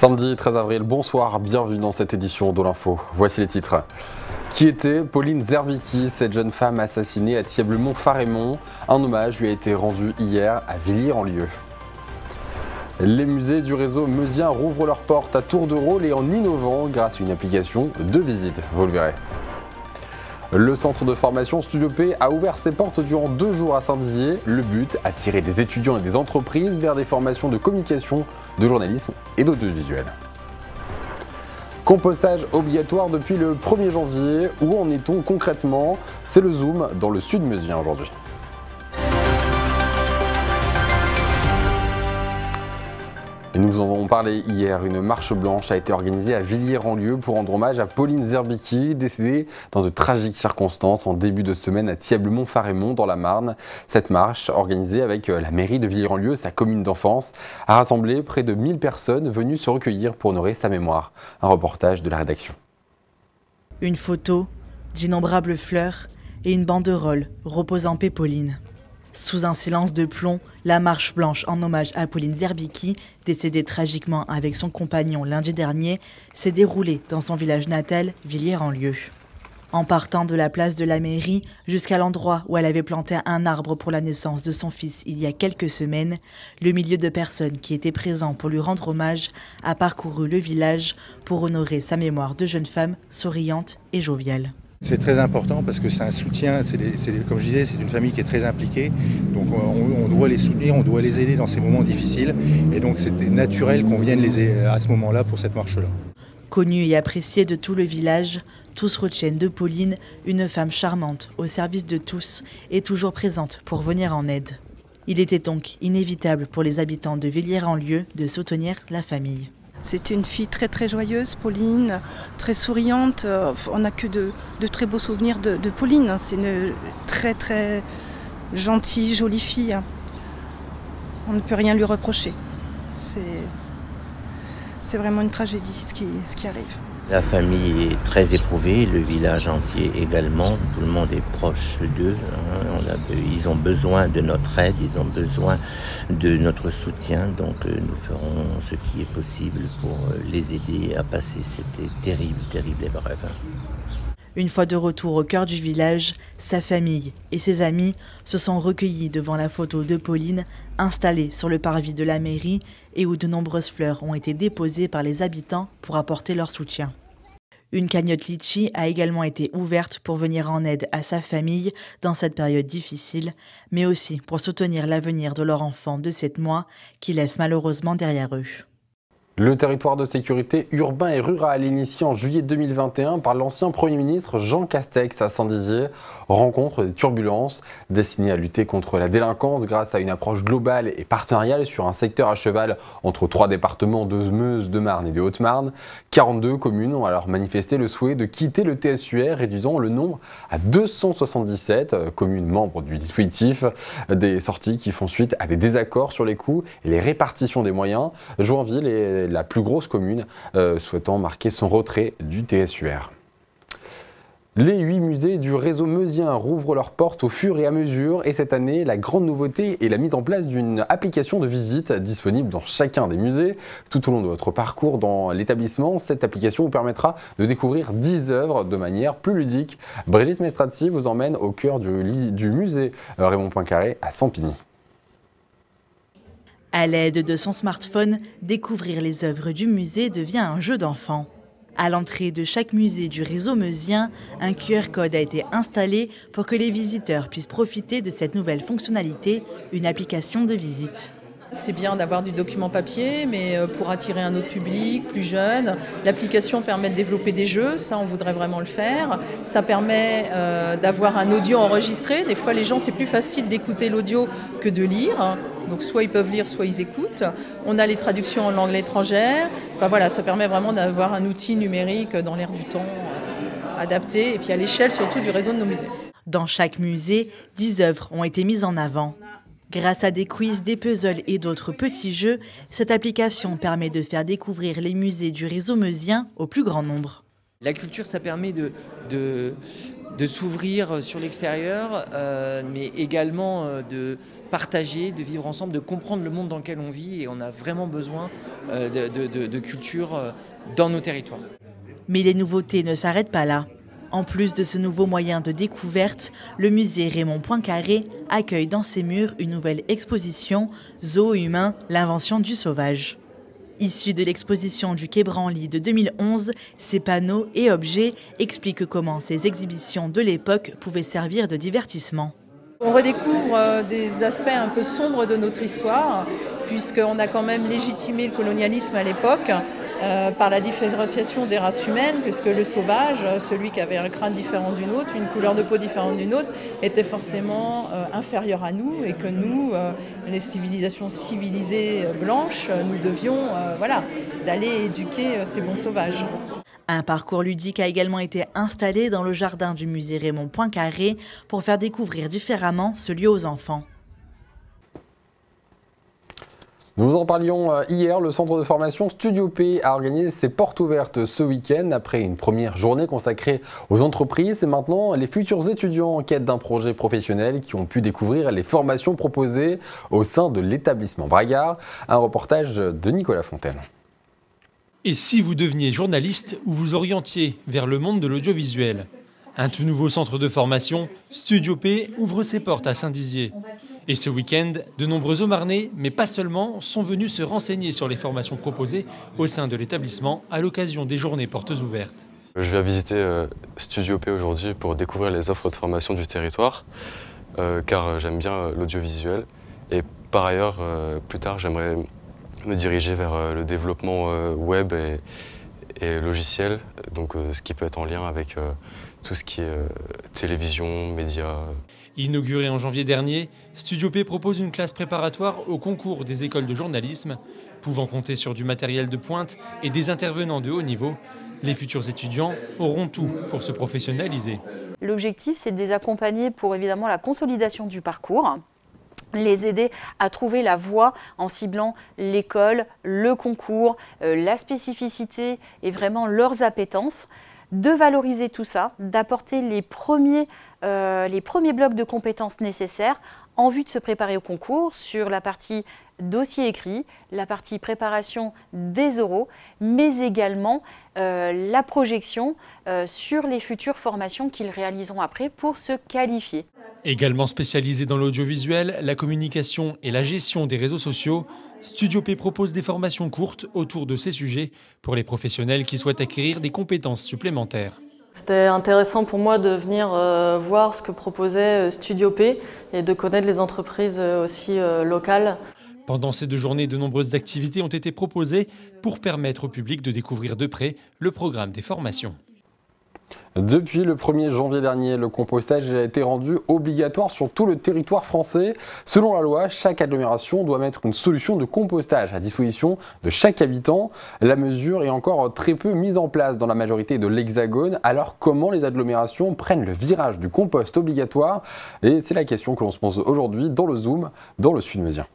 Samedi 13 avril, bonsoir, bienvenue dans cette édition de l'Info. Voici les titres. Qui était Pauline Zerbicki, cette jeune femme assassinée à Thièble-Mont-Farémont? Un hommage lui a été rendu hier à Villiers-en-Lieu. Les musées du réseau meusien rouvrent leurs portes à tour de rôle et en innovant grâce à une application de visite, vous le verrez. Le centre de formation Studio P a ouvert ses portes durant 2 jours à Saint-Dizier. Le but, attirer des étudiants et des entreprises vers des formations de communication, de journalisme et d'audiovisuel. Compostage obligatoire depuis le 1er janvier. Où en est-on concrètement? C'est le Zoom dans le sud meusien aujourd'hui. Et nous en avons parlé hier, une marche blanche a été organisée à Villiers-en-Lieu pour rendre hommage à Pauline Zerbicki, décédée dans de tragiques circonstances en début de semaine à Thièble-Mont-Farémont dans la Marne. Cette marche, organisée avec la mairie de Villiers-en-Lieu, sa commune d'enfance, a rassemblé près de 1000 personnes venues se recueillir pour honorer sa mémoire. Un reportage de la rédaction. Une photo, d'innombrables fleurs et une banderole reposant paix Pauline. Sous un silence de plomb, la marche blanche en hommage à Pauline Zerbicki, décédée tragiquement avec son compagnon lundi dernier, s'est déroulée dans son village natal, Villiers-en-Lieu. En partant de la place de la mairie jusqu'à l'endroit où elle avait planté un arbre pour la naissance de son fils il y a quelques semaines, le milieu de personnes qui étaient présents pour lui rendre hommage a parcouru le village pour honorer sa mémoire de jeune femme souriante et joviale. C'est très important parce que c'est un soutien, comme je disais, c'est une famille qui est très impliquée, donc on doit les soutenir, on doit les aider dans ces moments difficiles, et donc c'était naturel qu'on vienne les aider à ce moment-là pour cette marche-là. Connue et appréciée de tout le village, tous retiennent de Pauline une femme charmante, au service de tous et toujours présente pour venir en aide. Il était donc inévitable pour les habitants de Villiers-en-Lieu de soutenir la famille. C'était une fille très très joyeuse, Pauline, très souriante. On n'a que de très beaux souvenirs de Pauline. C'est une très très gentille, jolie fille. On ne peut rien lui reprocher. C'est vraiment une tragédie ce qui arrive. La famille est très éprouvée, le village entier également, tout le monde est proche d'eux. Ils ont besoin de notre aide, ils ont besoin de notre soutien, donc nous ferons ce qui est possible pour les aider à passer cette terrible épreuve. Une fois de retour au cœur du village, sa famille et ses amis se sont recueillis devant la photo de Pauline, installée sur le parvis de la mairie et où de nombreuses fleurs ont été déposées par les habitants pour apporter leur soutien. Une cagnotte litchi a également été ouverte pour venir en aide à sa famille dans cette période difficile, mais aussi pour soutenir l'avenir de leur enfant de 7 mois qui laisse malheureusement derrière eux. Le territoire de sécurité urbain et rural, initié en juillet 2021 par l'ancien Premier ministre Jean Castex à Saint-Dizier, rencontre des turbulences destinées à lutter contre la délinquance grâce à une approche globale et partenariale sur un secteur à cheval entre 3 départements de Meuse, de Marne et de Haute-Marne. 42 communes ont alors manifesté le souhait de quitter le TSUR, réduisant le nombre à 277 communes membres du dispositif. Des sorties qui font suite à des désaccords sur les coûts et les répartitions des moyens. Joinville est la plus grosse commune souhaitant marquer son retrait du TSUR. Les 8 musées du réseau meusien rouvrent leurs portes au fur et à mesure et cette année, la grande nouveauté est la mise en place d'une application de visite disponible dans chacun des musées. Tout au long de votre parcours dans l'établissement, cette application vous permettra de découvrir 10 œuvres de manière plus ludique. Brigitte Mestrazzi vous emmène au cœur du musée Raymond Poincaré à Sampigny. À l'aide de son smartphone, découvrir les œuvres du musée devient un jeu d'enfant. À l'entrée de chaque musée du réseau meusien, un QR code a été installé pour que les visiteurs puissent profiter de cette nouvelle fonctionnalité, une application de visite. C'est bien d'avoir du document papier, mais pour attirer un autre public, plus jeune, l'application permet de développer des jeux, ça on voudrait vraiment le faire. Ça permet d'avoir un audio enregistré. Des fois les gens, c'est plus facile d'écouter l'audio que de lire. Donc soit ils peuvent lire, soit ils écoutent. On a les traductions en langue étrangère. Enfin voilà, ça permet vraiment d'avoir un outil numérique dans l'air du temps adapté et puis à l'échelle surtout du réseau de nos musées. Dans chaque musée, 10 œuvres ont été mises en avant. Grâce à des quiz, des puzzles et d'autres petits jeux, cette application permet de faire découvrir les musées du réseau meusien au plus grand nombre. La culture, ça permet de de s'ouvrir sur l'extérieur, mais également de partager, de vivre ensemble, de comprendre le monde dans lequel on vit. Et on a vraiment besoin de culture dans nos territoires. Mais les nouveautés ne s'arrêtent pas là. En plus de ce nouveau moyen de découverte, le musée Raymond Poincaré accueille dans ses murs une nouvelle exposition « Zoo humain, l'invention du sauvage ». Issue de l'exposition du Quai Branly de 2011, ces panneaux et objets expliquent comment ces exhibitions de l'époque pouvaient servir de divertissement. On redécouvre des aspects un peu sombres de notre histoire, puisqu'on a quand même légitimé le colonialisme à l'époque par la différenciation des races humaines, puisque le sauvage, celui qui avait un crâne différent d'une autre, une couleur de peau différente d'une autre, était forcément inférieur à nous, et que nous, les civilisations civilisées blanches, nous devions d'aller éduquer ces bons sauvages. Un parcours ludique a également été installé dans le jardin du musée Raymond Poincaré pour faire découvrir différemment ce lieu aux enfants. Nous en parlions hier, le centre de formation Studio P a organisé ses portes ouvertes ce week-end après une première journée consacrée aux entreprises. Et maintenant, les futurs étudiants en quête d'un projet professionnel qui ont pu découvrir les formations proposées au sein de l'établissement Bragard. Un reportage de Nicolas Fontaine. Et si vous deveniez journaliste ou vous orientiez vers le monde de l'audiovisuel? Un tout nouveau centre de formation, Studio P, ouvre ses portes à Saint-Dizier. Et ce week-end, de nombreux Aumarnais, mais pas seulement, sont venus se renseigner sur les formations proposées au sein de l'établissement à l'occasion des journées portes ouvertes. Je viens visiter Studio P aujourd'hui pour découvrir les offres de formation du territoire, car j'aime bien l'audiovisuel. Et par ailleurs, plus tard, j'aimerais me diriger vers le développement web et logiciel, donc ce qui peut être en lien avec tout ce qui est télévision, médias. Inauguré en janvier dernier, Studio P propose une classe préparatoire au concours des écoles de journalisme. Pouvant compter sur du matériel de pointe et des intervenants de haut niveau, les futurs étudiants auront tout pour se professionnaliser. L'objectif, c'est de les accompagner pour évidemment la consolidation du parcours, les aider à trouver la voie en ciblant l'école, le concours, la spécificité et vraiment leurs appétences, de valoriser tout ça, d'apporter les premiers blocs de compétences nécessaires en vue de se préparer au concours sur la partie dossier écrit, la partie préparation des oraux, mais également la projection sur les futures formations qu'ils réaliseront après pour se qualifier. Également spécialisé dans l'audiovisuel, la communication et la gestion des réseaux sociaux, Studio P propose des formations courtes autour de ces sujets pour les professionnels qui souhaitent acquérir des compétences supplémentaires. C'était intéressant pour moi de venir voir ce que proposait Studio P et de connaître les entreprises aussi locales. Pendant ces 2 journées, de nombreuses activités ont été proposées pour permettre au public de découvrir de près le programme des formations. Depuis le 1er janvier dernier, le compostage a été rendu obligatoire sur tout le territoire français. Selon la loi, chaque agglomération doit mettre une solution de compostage à disposition de chaque habitant. La mesure est encore très peu mise en place dans la majorité de l'Hexagone. Alors comment les agglomérations prennent le virage du compost obligatoire? Et c'est la question que l'on se pose aujourd'hui dans le Zoom, dans le Sud-Meusien.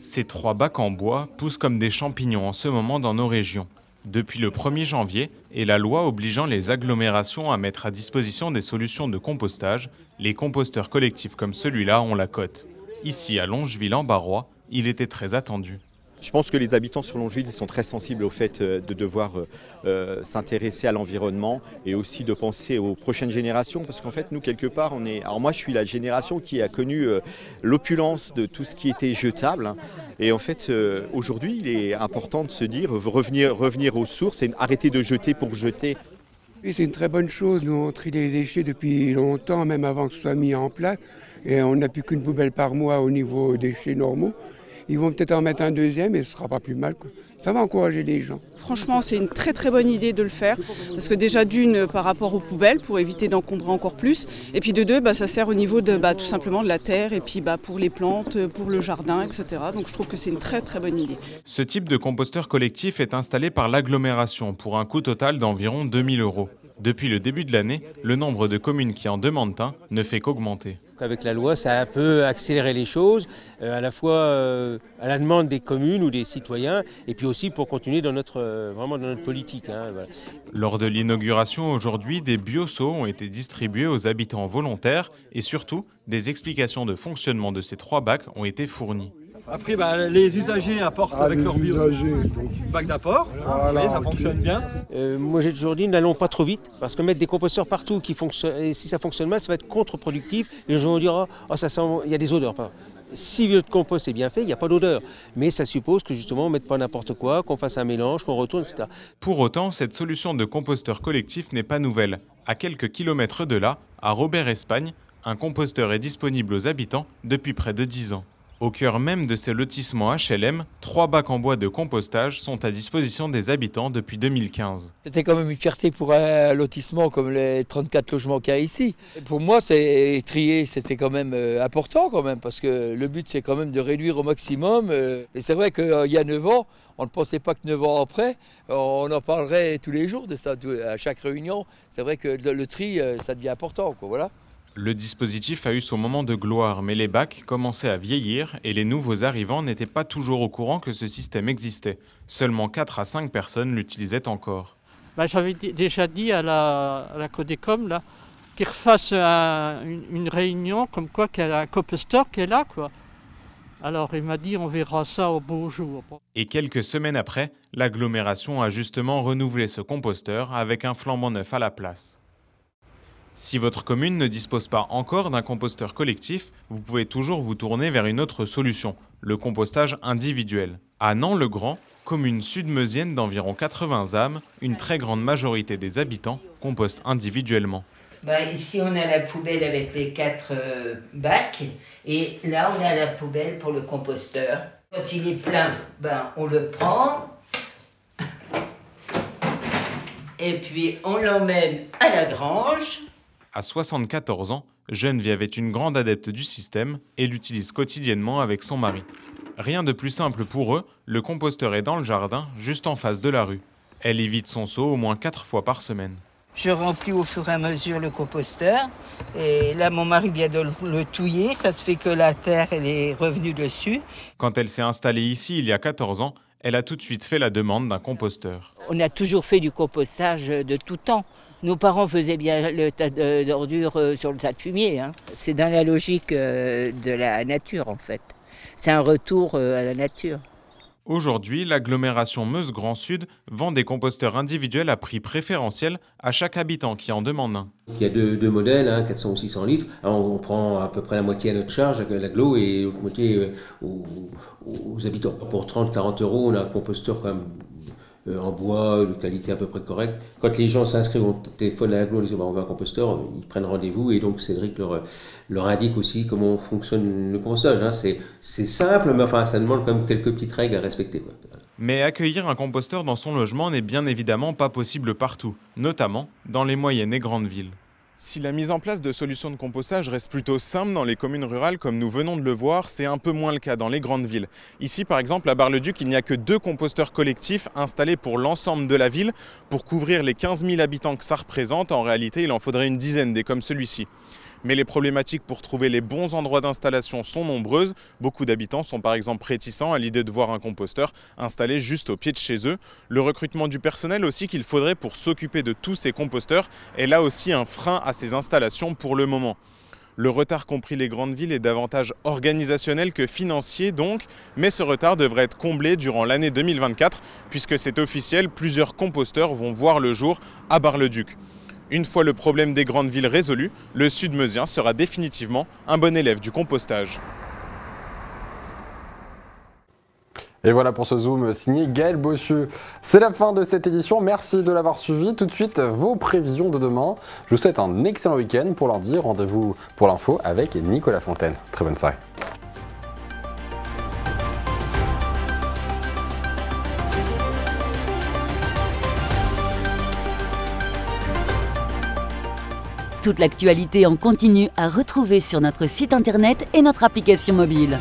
Ces 3 bacs en bois poussent comme des champignons en ce moment dans nos régions. Depuis le 1er janvier et la loi obligeant les agglomérations à mettre à disposition des solutions de compostage, les composteurs collectifs comme celui-là ont la cote. Ici, à Longeville-en-Barrois, il était très attendu. Je pense que les habitants sur Longeville sont très sensibles au fait de devoir s'intéresser à l'environnement et aussi de penser aux prochaines générations parce qu'en fait nous quelque part on est... Alors moi je suis la génération qui a connu l'opulence de tout ce qui était jetable et en fait aujourd'hui il est important de se dire revenir aux sources et arrêter de jeter pour jeter. Oui, c'est une très bonne chose, nous on trie les déchets depuis longtemps même avant que ce soit mis en place et on n'a plus qu'une poubelle par mois au niveau déchets normaux. Ils vont peut-être en mettre un deuxième et ce ne sera pas plus mal, quoi. Ça va encourager les gens. Franchement, c'est une très très bonne idée de le faire. Parce que déjà d'une, par rapport aux poubelles, pour éviter d'encombrer encore plus. Et puis de 2, ça sert au niveau de tout simplement de la terre et puis pour les plantes, pour le jardin, etc. Donc je trouve que c'est une très très bonne idée. Ce type de composteur collectif est installé par l'agglomération pour un coût total d'environ 2 000 €. Depuis le début de l'année, le nombre de communes qui en demandent un ne fait qu'augmenter. Avec la loi, ça a un peu accéléré les choses, à la fois à la demande des communes ou des citoyens, et puis aussi pour continuer dans vraiment dans notre politique. Hein, voilà. Lors de l'inauguration aujourd'hui, des bioseaux ont été distribués aux habitants volontaires et surtout, des explications de fonctionnement de ces 3 bacs ont été fournies. Après, les usagers apportent avec leur bac d'apport, voilà, ça fonctionne bien. Moi j'ai toujours dit, n'allons pas trop vite, parce que mettre des composteurs partout, et si ça fonctionne mal, ça va être contre-productif. Les gens vont dire, oh, ça sent, il y a des odeurs. Si le compost est bien fait, il n'y a pas d'odeur. Mais ça suppose que justement, on ne mette pas n'importe quoi, qu'on fasse un mélange, qu'on retourne, etc. Pour autant, cette solution de composteur collectif n'est pas nouvelle. À quelques kilomètres de là, à Robert-Espagne, un composteur est disponible aux habitants depuis près de 10 ans. Au cœur même de ces lotissements HLM, 3 bacs en bois de compostage sont à disposition des habitants depuis 2015. C'était quand même une fierté pour un lotissement comme les 34 logements qu'il y a ici. Pour moi, c'est trier, c'était quand même important quand même, parce que le but c'est quand même de réduire au maximum. Et c'est vrai qu'il y a 9 ans, on ne pensait pas que 9 ans après, on en parlerait tous les jours de ça, à chaque réunion. C'est vrai que le tri, ça devient important, quoi, voilà. Le dispositif a eu son moment de gloire, mais les bacs commençaient à vieillir et les nouveaux arrivants n'étaient pas toujours au courant que ce système existait. Seulement 4 à 5 personnes l'utilisaient encore. J'avais déjà dit à la Codecom qu'ils refassent une réunion comme quoi qu'il y a un composteur qui est là, quoi. Alors il m'a dit on verra ça au beau jour. Et quelques semaines après, l'agglomération a justement renouvelé ce composteur avec un flambant neuf à la place. Si votre commune ne dispose pas encore d'un composteur collectif, vous pouvez toujours vous tourner vers une autre solution, le compostage individuel. À Nant-le-Grand, commune sud-meusienne d'environ 80 âmes, une très grande majorité des habitants compostent individuellement. Ici, on a la poubelle avec les 4 bacs, et là, on a la poubelle pour le composteur. Quand il est plein, on le prend, et puis on l'emmène à la grange. À 74 ans, Geneviève est une grande adepte du système et l'utilise quotidiennement avec son mari. Rien de plus simple pour eux, le composteur est dans le jardin, juste en face de la rue. Elle y vide son seau au moins 4 fois par semaine. Je remplis au fur et à mesure le composteur. Et là, mon mari vient de le touiller. Ça se fait que la terre, elle est revenue dessus. Quand elle s'est installée ici il y a 14 ans, elle a tout de suite fait la demande d'un composteur. On a toujours fait du compostage de tout temps. Nos parents faisaient bien le tas d'ordures sur le tas de fumier. Hein. C'est dans la logique de la nature, en fait. C'est un retour à la nature. Aujourd'hui, l'agglomération Meuse-Grand Sud vend des composteurs individuels à prix préférentiel à chaque habitant qui en demande un. Il y a deux modèles, 400 ou 600 litres. Alors on prend à peu près la moitié à notre charge, l'agglo, et l'autre moitié aux habitants. Pour 30-40 €, on a un composteur quand même en bois, de qualité à peu près correcte. Quand les gens s'inscrivent au téléphone à l'agglo, ils disent on veut un composteur, ils prennent rendez-vous et donc Cédric leur indique aussi comment fonctionne le compostage. Hein. C'est simple, mais enfin ça demande quand même quelques petites règles à respecter, quoi. Mais accueillir un composteur dans son logement n'est bien évidemment pas possible partout, notamment dans les moyennes et grandes villes. Si la mise en place de solutions de compostage reste plutôt simple dans les communes rurales comme nous venons de le voir, c'est un peu moins le cas dans les grandes villes. Ici par exemple à Bar-le-Duc, il n'y a que 2 composteurs collectifs installés pour l'ensemble de la ville. Pour couvrir les 15 000 habitants que ça représente, en réalité il en faudrait une dizaine des comme celui-ci. Mais les problématiques pour trouver les bons endroits d'installation sont nombreuses. Beaucoup d'habitants sont par exemple réticents à l'idée de voir un composteur installé juste au pied de chez eux. Le recrutement du personnel aussi qu'il faudrait pour s'occuper de tous ces composteurs est là aussi un frein à ces installations pour le moment. Le retard qu'ont pris les grandes villes est davantage organisationnel que financier donc, mais ce retard devrait être comblé durant l'année 2024 puisque c'est officiel, plusieurs composteurs vont voir le jour à Bar-le-Duc. Une fois le problème des grandes villes résolu, le Sud-Meusien sera définitivement un bon élève du compostage. Et voilà pour ce Zoom signé Gaël Bossu. C'est la fin de cette édition, merci de l'avoir suivi. Tout de suite, vos prévisions de demain. Je vous souhaite un excellent week-end. Pour lundi, rendez-vous pour l'info avec Nicolas Fontaine. Très bonne soirée. Toute l'actualité en continu à retrouver sur notre site internet et notre application mobile.